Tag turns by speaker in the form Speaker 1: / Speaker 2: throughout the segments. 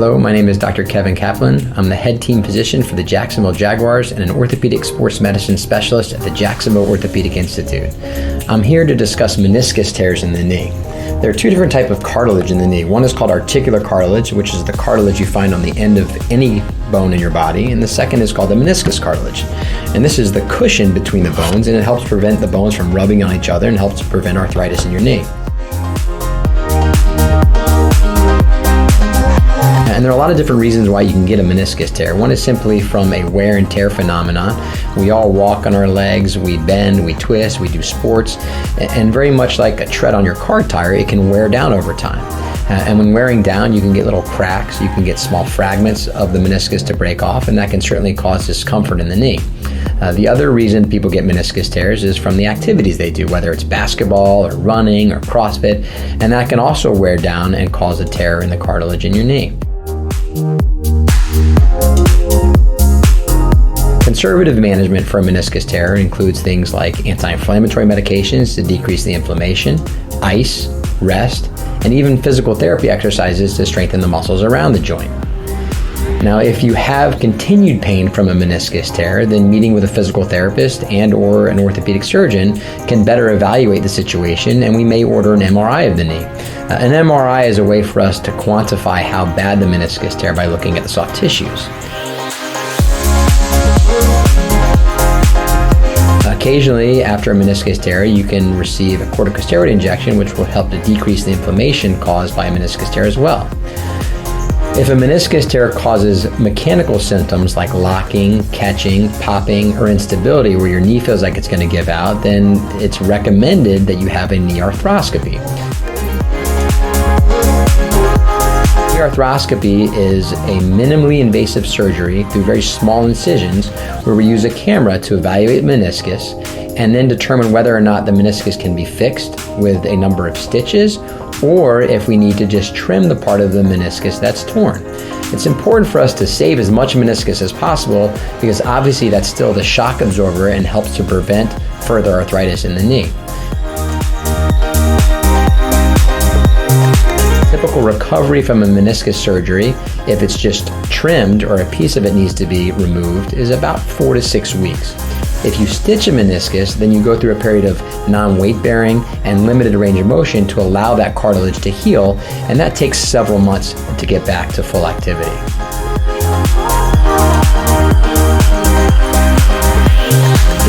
Speaker 1: Hello, my name is Dr. Kevin Kaplan. I'm the head team physician for the Jacksonville Jaguars and an orthopedic sports medicine specialist at the Jacksonville Orthopaedic Institute. I'm here to discuss meniscus tears in the knee. There are two different types of cartilage in the knee. One is called articular cartilage, which is the cartilage you find on the end of any bone in your body, and the second is called the meniscus cartilage. And this is the cushion between the bones, and it helps prevent the bones from rubbing on each other and helps prevent arthritis in your knee. And there are a lot of different reasons why you can get a meniscus tear. One is simply from a wear and tear phenomenon. We all walk on our legs, we bend, we twist, we do sports, and very much like a tread on your car tire, it can wear down over time. And when wearing down, you can get little cracks, you can get small fragments of the meniscus to break off, and that can certainly cause discomfort in the knee. The other reason people get meniscus tears is from the activities they do, whether it's basketball or running or CrossFit, and that can also wear down and cause a tear in the cartilage in your knee. Conservative management for a meniscus tear includes things like anti-inflammatory medications to decrease the inflammation, ice, rest, and even physical therapy exercises to strengthen the muscles around the joint. Now, if you have continued pain from a meniscus tear, then meeting with a physical therapist and or an orthopedic surgeon can better evaluate the situation, and we may order an MRI of the knee. An MRI is a way for us to quantify how bad the meniscus tear by looking at the soft tissues. Occasionally, after a meniscus tear, you can receive a corticosteroid injection, which will help to decrease the inflammation caused by a meniscus tear as well. If a meniscus tear causes mechanical symptoms like locking, catching, popping, or instability where your knee feels like it's going to give out, then it's recommended that you have a knee arthroscopy. Knee arthroscopy is a minimally invasive surgery through very small incisions where we use a camera to evaluate meniscus and then determine whether or not the meniscus can be fixed with a number of stitches, or if we need to just trim the part of the meniscus that's torn. It's important for us to save as much meniscus as possible because obviously that's still the shock absorber and helps to prevent further arthritis in the knee. Typical recovery from a meniscus surgery, if it's just trimmed or a piece of it needs to be removed, is about 4 to 6 weeks. If you stitch a meniscus, then you go through a period of non-weight bearing and limited range of motion to allow that cartilage to heal, and that takes several months to get back to full activity.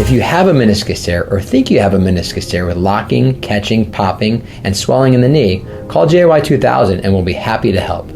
Speaker 1: If you have a meniscus tear or think you have a meniscus tear with locking, catching, popping, and swelling in the knee, call JY 2000 and we'll be happy to help.